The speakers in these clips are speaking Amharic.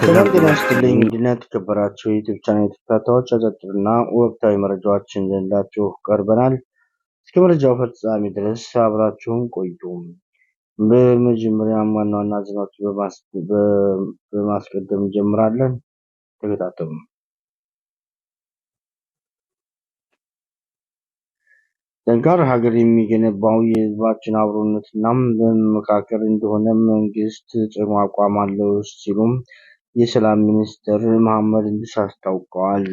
ሰላም ጤና ይስጥልኝ ውድና የተከበራችሁ የዩቲዩብ ቻናል ተከታታዮች አጫጭርና ወቅታዊ መረጃዎችን ይዘንላችሁ ቀርበናል። እስከ መረጃው ፍጻሜ ድረስ አብራችሁን ቆዩ። በመጀመሪያም ዋና ዋና ዜናዎችን በማስቀደም እንጀምራለን። ተከታተሉ። ጠንካራ ሀገር የሚገነባው የህዝባችን አብሮነትና መመካከር እንደሆነ መንግስት ጽኑ አቋም አለው ሲሉም የሰላም ሚኒስትር መሐመድ እንድሪስ አስታውቀዋል።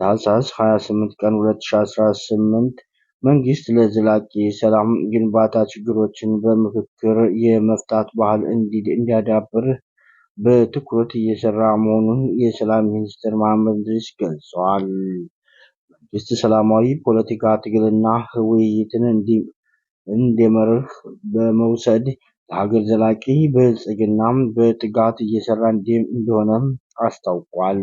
ታህሳስ 28 ቀን 2018 መንግስት ለዘላቂ ሰላም ግንባታ ችግሮችን በምክክር የመፍታት ባህል እንዲያዳብር በትኩረት እየሰራ መሆኑን የሰላም ሚኒስትር መሐመድ እንድሪስ ገልጸዋል። መንግስት ሰላማዊ ፖለቲካ ትግልና ውይይትን እንደ መርህ በመውሰድ ለሀገር ዘላቂ ብልጽግና በትጋት እየሰራ እንደሆነም አስታውቋል።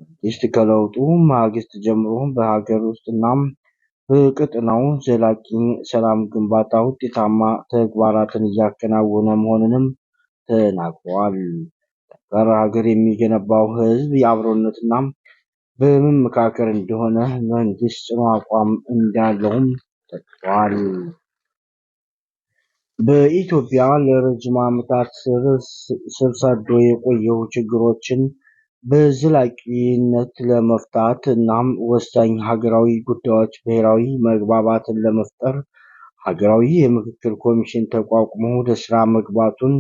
መንግስት ከለውጡ ማግስት ጀምሮ በሀገር ውስጥና በቀጠናው ዘላቂ ሰላም ግንባታ ውጤታማ ተግባራትን እያከናወነ መሆኑንም ተናግረዋል። ጠንካራ ሀገር የሚገነባው ህዝብ የአብሮነትና በመመካከር እንደሆነ መንግስት ጽኑ አቋም እንዳለውም ጠቅሰዋል። በኢትዮጵያ ለረጅም ዓመታት ስር ሰዶ የቆየው ችግሮችን በዘላቂነት ለመፍታት እናም ወሳኝ ሀገራዊ ጉዳዮች ብሔራዊ መግባባትን ለመፍጠር ሀገራዊ የምክክር ኮሚሽን ተቋቁሞ ወደ ስራ መግባቱን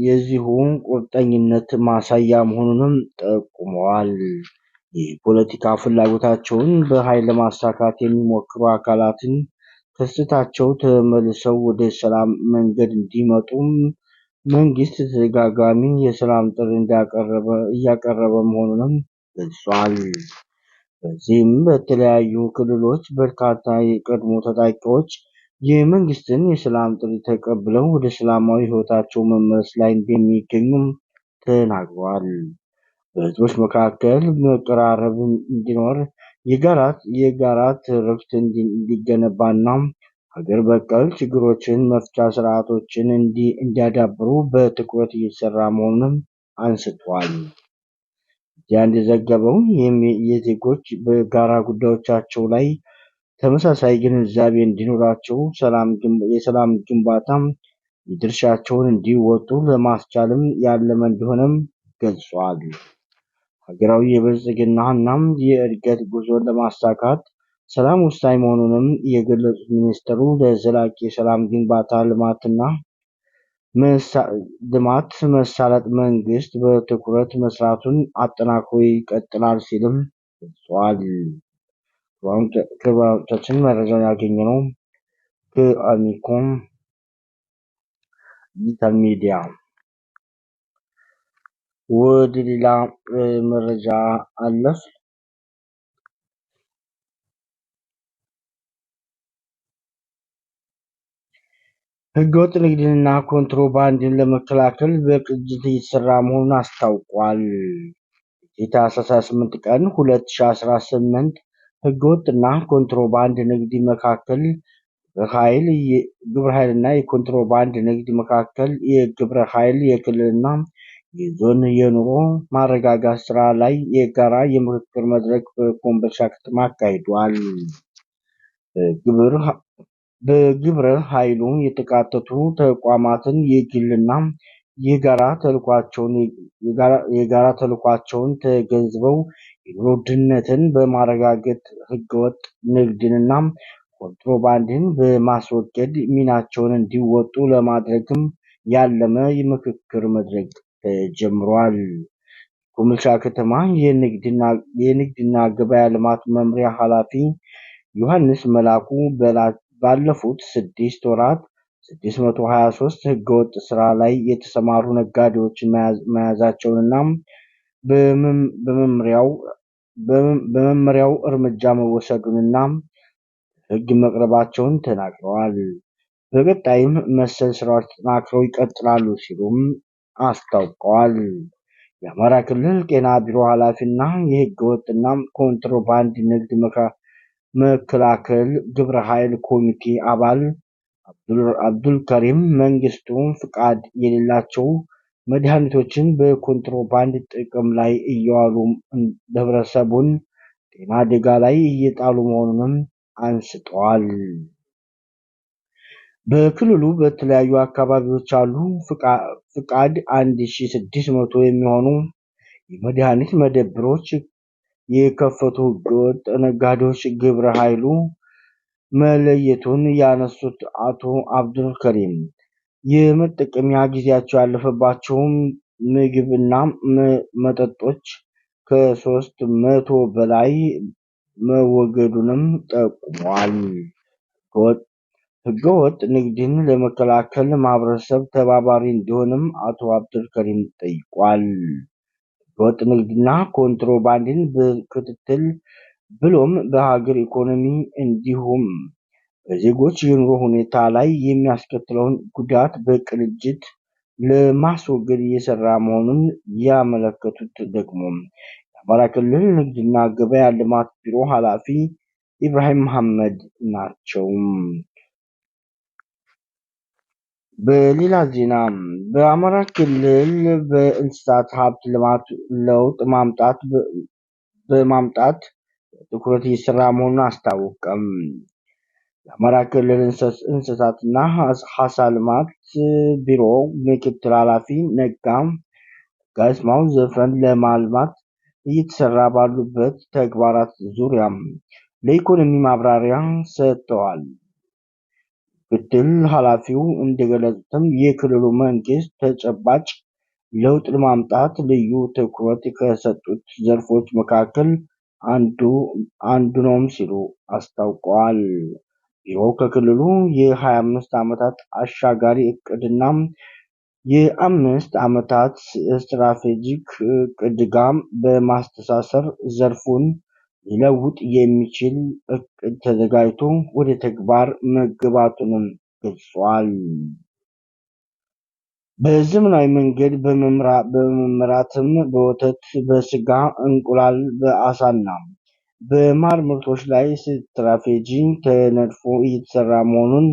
የዚሁ ቁርጠኝነት ማሳያ መሆኑንም ጠቁመዋል። የፖለቲካ ፍላጎታቸውን በኃይል ለማሳካት የሚሞክሩ አካላትን ከስህተታቸው ተመልሰው ወደ ሰላም መንገድ እንዲመጡም መንግስት ተደጋጋሚ የሰላም ጥሪ እያቀረበ መሆኑንም ገልጿል። በዚህም በተለያዩ ክልሎች በርካታ የቀድሞ ታጣቂዎች የመንግስትን የሰላም ጥሪ ተቀብለው ወደ ሰላማዊ ህይወታቸው መመለስ ላይ እንደሚገኙም ተናግረዋል። በህዝቦች መካከል መቀራረብ እንዲኖር የጋራ ትርክት እንዲገነባና ሀገር በቀል ችግሮችን መፍቻ ስርዓቶችን እንዲያዳብሩ በትኩረት እየተሰራ መሆኑንም አንስተዋል። ያ እንደዘገበው የዜጎች በጋራ ጉዳዮቻቸው ላይ ተመሳሳይ ግንዛቤ እንዲኖራቸው የሰላም ግንባታ የድርሻቸውን እንዲወጡ ለማስቻልም ያለመ እንደሆነም ገልጿል። ሀገራዊ የብልጽግና እናም የእድገት ጉዞን ለማሳካት ሰላም ወሳኝ መሆኑንም የገለጹት ሚኒስትሩ ለዘላቂ የሰላም ግንባታ ልማት መሳለጥ መንግስት በትኩረት መስራቱን አጠናክሮ ይቀጥላል ሲልም ገልጸዋል። ክቡራኖቻችን መረጃውን ያገኘነው ከአሚኮም ዲጂታል ሚዲያ። ወደ ሌላ መረጃ አለፍ። ህገወጥ ንግድንና ኮንትሮባንድን ለመከላከል በቅንጅት እየተሰራ መሆኑን አስታውቋል። ታህሳስ 28 ቀን 2018 ህገወጥና ኮንትሮባንድ ንግድ መካከል ግብረ ኃይልና የኮንትሮባንድ ንግድ መካከል የግብረ ኃይል የክልልና የዞን የኑሮ ማረጋጋት ስራ ላይ የጋራ የምክክር መድረክ በኮምቦልቻ ከተማ አካሂዷል። በግብረ ኃይሉ የተካተቱ ተቋማትን የግልና የጋራ ተልዕኳቸውን ተገንዝበው የኑሮ ውድነትን በማረጋጋት ህገወጥ ንግድንና ኮንትሮባንድን በማስወገድ ሚናቸውን እንዲወጡ ለማድረግም ያለመ የምክክር መድረክ ተጀምሯል። ኮምቦልቻ ከተማ የንግድና ገበያ ልማት መምሪያ ኃላፊ ዮሐንስ መላኩ ባለፉት 6 ወራት 623 ህገወጥ ስራ ላይ የተሰማሩ ነጋዴዎችን መያዛቸውንና በመመሪያው እርምጃ መወሰዱንና ህግ መቅረባቸውን ተናግረዋል። በቀጣይም መሰል ስራዎች ተጠናክረው ይቀጥላሉ ሲሉም አስታውቀዋል። የአማራ ክልል ጤና ቢሮ ኃላፊና የህገወጥና ኮንትሮባንድ ንግድ መከላከል ግብረ ኃይል ኮሚቴ አባል አብዱልከሪም መንግስቱ ፍቃድ የሌላቸው መድኃኒቶችን በኮንትሮባንድ ጥቅም ላይ እየዋሉ ህብረተሰቡን ጤና አደጋ ላይ እየጣሉ መሆኑንም አንስተዋል። በክልሉ በተለያዩ አካባቢዎች ያሉ ፍቃድ 1600 የሚሆኑ የመድኃኒት መደብሮች የከፈቱ ህገወጥ ነጋዴዎች ግብረ ኃይሉ መለየቱን ያነሱት አቶ አብዱልከሪም የመጠቀሚያ ጊዜያቸው ያለፈባቸው ምግብና መጠጦች ከ300 በላይ መወገዱንም ጠቁመዋል። ህገወጥ ንግድን ለመከላከል ማህበረሰብ ተባባሪ እንዲሆንም አቶ አብዱልከሪም ጠይቋል። ህገወጥ ንግድና ኮንትሮባንድን በክትትል ብሎም በሀገር ኢኮኖሚ እንዲሁም በዜጎች የኑሮ ሁኔታ ላይ የሚያስከትለውን ጉዳት በቅንጅት ለማስወገድ እየሰራ መሆኑን ያመለከቱት ደግሞ የአማራ ክልል ንግድና ገበያ ልማት ቢሮ ኃላፊ ኢብራሂም መሐመድ ናቸው። በሌላ ዜና በአማራ ክልል በእንስሳት ሀብት ልማት ለውጥ በማምጣት ትኩረት እየሰራ መሆኑን አስታወቀም። የአማራ ክልል እንስሳትና ዓሳ ልማት ቢሮ ምክትል ኃላፊ ነጋ ጋስማው ዘፈን ለማልማት እየተሰራ ባሉበት ተግባራት ዙሪያ ለኢኮኖሚ ማብራሪያ ሰጥተዋል። ምክትል ኃላፊው እንደገለጹትም የክልሉ መንግስት ተጨባጭ ለውጥ ለማምጣት ልዩ ትኩረት ከሰጡት ዘርፎች መካከል አንዱ ነው ሲሉ አስታውቀዋል። ቢሮው ከክልሉ የ25 ዓመታት አሻጋሪ እቅድና የ5 ዓመታት ስትራቴጂክ እቅድ ጋር በማስተሳሰር ዘርፉን ሊለውጥ የሚችል እቅድ ተዘጋጅቶ ወደ ተግባር መገባቱንም ገልጿል። በዘመናዊ መንገድ በመመራትም በወተት፣ በስጋ፣ እንቁላል፣ በአሳና በማር ምርቶች ላይ ስትራቴጂ ተነድፎ እየተሰራ መሆኑን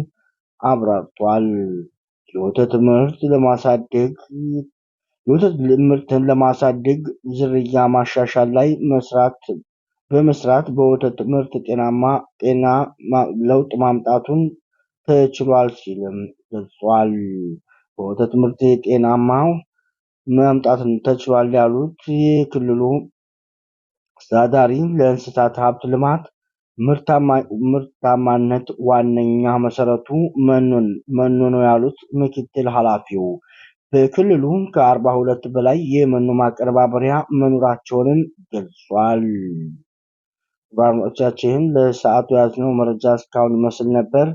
አብራርቷል። የወተት ምርትን ለማሳደግ ዝርያ ማሻሻል ላይ በመስራት በወተት ምርት ጤና ለውጥ ማምጣቱን ተችሏል ሲልም ገልጿል። በወተት ምርት ጤናማ ማምጣትን ተችሏል ያሉት የክልሉ አስተዳዳሪ ለእንስሳት ሀብት ልማት ምርታማነት ዋነኛ መሰረቱ መኖ ነው ያሉት ምክትል ኃላፊው በክልሉ ከ42 በላይ የመኖ ማቀነባበሪያ መኖራቸውንም ገልጿል። አድማጮቻችን ለሰዓቱ ያዝነው መረጃ እስካሁን ይመስል ነበር።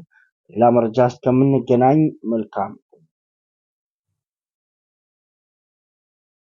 ሌላ መረጃ እስከምንገናኝ መልካም